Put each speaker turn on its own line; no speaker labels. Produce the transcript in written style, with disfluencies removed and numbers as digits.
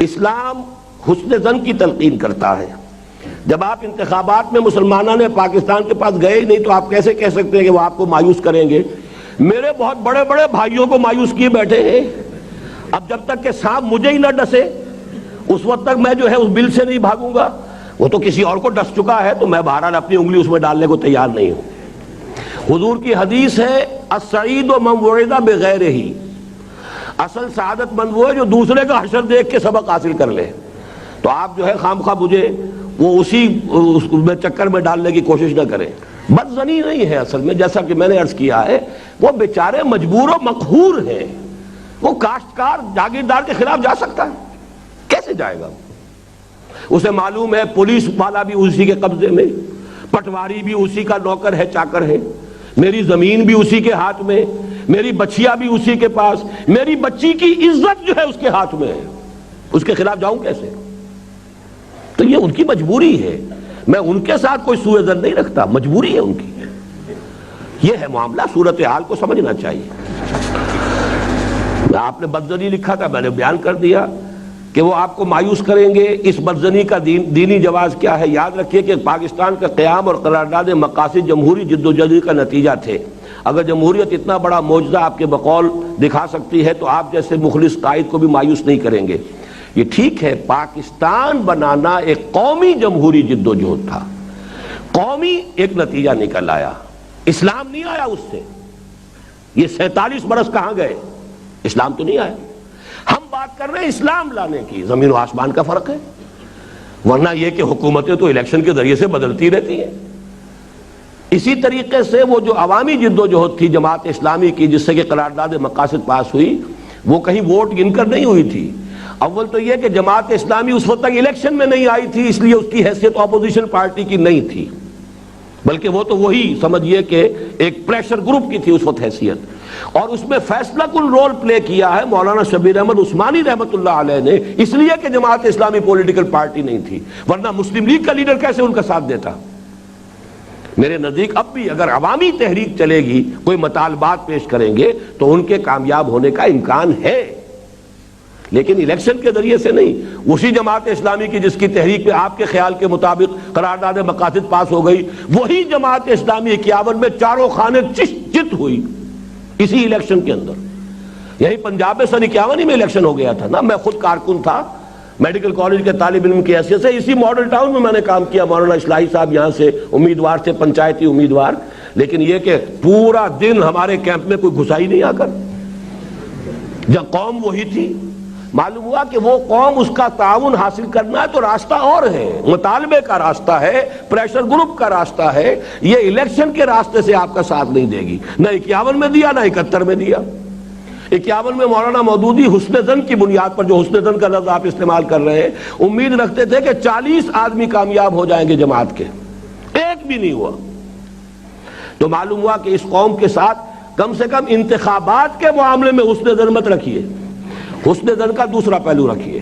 اسلام حسن ظن کی تلقین کرتا ہے. جب آپ انتخابات میں مسلمانوں نے پاکستان کے پاس گئے نہیں تو آپ کیسے کہہ سکتے ہیں کہ وہ آپ کو مایوس کریں گے؟ میرے بہت بڑے بڑے بھائیوں کو مایوس کیے بیٹھے ہیں. اب جب تک کہ سانپ مجھے ہی نہ ڈسے اس وقت تک میں جو ہے اس بل سے نہیں بھاگوں گا. وہ تو کسی اور کو ڈس چکا ہے تو میں بہرحال اپنی انگلی اس میں ڈالنے کو تیار نہیں ہوں. حضور کی حدیث ہے السعید من وعظ بغیرہ، اصل سعادت مند وہ ہے جو دوسرے کا حشر دیکھ کے سبق حاصل کر لے. تو آپ جو ہے خامخواہ مجھے وہ اسی چکر میں ڈالنے کی کوشش نہ کریں. بدظنی نہیں ہے اصل میں، جیسا کہ میں نے عرض کیا ہے وہ بیچارے مجبور و مقہور ہیں. وہ کاشتکار جاگیردار کے خلاف جا سکتا ہے؟ کیسے جائے گا؟ اسے معلوم ہے پولیس والا بھی اسی کے قبضے میں، پٹواری بھی اسی کا نوکر ہے چاکر ہے، میری زمین بھی اسی کے ہاتھ میں، میری بچیاں بھی اسی کے پاس، میری بچی کی عزت جو ہے اس کے ہاتھ میں ہے. اس کے خلاف جاؤں کیسے؟ تو یہ ان کی مجبوری ہے. میں ان کے ساتھ کوئی سوء ظن نہیں رکھتا، مجبوری ہے ان کی. یہ ہے معاملہ، صورتحال کو سمجھنا چاہیے. آپ نے بدظنی لکھا تھا، میں نے بیان کر دیا کہ وہ آپ کو مایوس کریں گے. اس بدظنی کا دینی جواز کیا ہے؟ یاد رکھیے کہ پاکستان کا قیام اور قرارداد مقاصد جمہوری جدوجہد کا نتیجہ تھے. اگر جمہوریت اتنا بڑا معجزہ آپ کے بقول دکھا سکتی ہے تو آپ جیسے مخلص قائد کو بھی مایوس نہیں کریں گے. یہ ٹھیک ہے، پاکستان بنانا ایک قومی جمہوری جدوجہد تھا، قومی ایک نتیجہ نکل آیا. اسلام نہیں آیا اس سے. یہ 47 برس کہاں گئے؟ اسلام تو نہیں آیا. ہم بات کر رہے ہیں اسلام لانے کی. زمین و آسمان کا فرق ہے. ورنہ یہ کہ حکومتیں تو الیکشن کے ذریعے سے بدلتی رہتی ہیں. اسی طریقے سے وہ جو عوامی جدوجہد تھی جماعت اسلامی کی، جس سے کہ قرارداد مقاصد پاس ہوئی، وہ کہیں ووٹ گن کر نہیں ہوئی تھی. اول تو یہ کہ جماعت اسلامی اس وقت تک الیکشن میں نہیں آئی تھی، اس لیے اس کی حیثیت اپوزیشن پارٹی کی نہیں تھی، بلکہ وہ تو وہی سمجھیے کہ ایک پریشر گروپ کی تھی اس وقت حیثیت. اور اس میں فیصلہ کن رول پلے کیا ہے مولانا شبیر احمد عثمانی رحمۃ اللہ علیہ نے، اس لیے کہ جماعت اسلامی پولیٹیکل پارٹی نہیں تھی. ورنہ مسلم لیگ کا لیڈر کیسے ان کا ساتھ دیتا؟ میرے نزدیک اب بھی اگر عوامی تحریک چلے گی، کوئی مطالبات پیش کریں گے تو ان کے کامیاب ہونے کا امکان ہے، لیکن الیکشن کے ذریعے سے نہیں. اسی جماعت اسلامی کی جس کی تحریک پہ آپ کے خیال کے مطابق قرارداد مقاصد پاس ہو گئی، وہی جماعت اسلامی 51 میں چاروں خانے چت ہوئی اسی الیکشن کے اندر. یہی پنجاب میں سن 51 میں الیکشن ہو گیا تھا نا. میں خود کارکن تھا میڈیکل کالج کے طالب علم کی حیثیت سے. اسی ماڈل ٹاؤن میں نے کام کیا. مولانا اصلاحی صاحب یہاں سے امیدوار تھے، پنچایتی امیدوار. لیکن یہ کہ پورا دن ہمارے کیمپ میں کوئی گھسا ہی نہیں آ کر. جب قوم وہی تھی، معلوم ہوا کہ وہ قوم اس کا تعاون حاصل کرنا ہے تو راستہ اور ہے. مطالبے کا راستہ ہے، پریشر گروپ کا راستہ ہے. یہ الیکشن کے راستے سے آپ کا ساتھ نہیں دے گی. نہ 51 میں دیا، نہ 71 میں دیا. 51 میں مولانا مودودی حسن ظن کی بنیاد پر، جو حسن ظن کا لفظ آپ استعمال کر رہے ہیں، امید رکھتے تھے کہ 40 آدمی کامیاب ہو جائیں گے جماعت کے. ایک بھی نہیں ہوا. تو معلوم ہوا کہ اس قوم کے ساتھ کم سے کم انتخابات کے معاملے میں حسن ظن مت رکھیے. حسن ظن کا دوسرا پہلو رکھیے.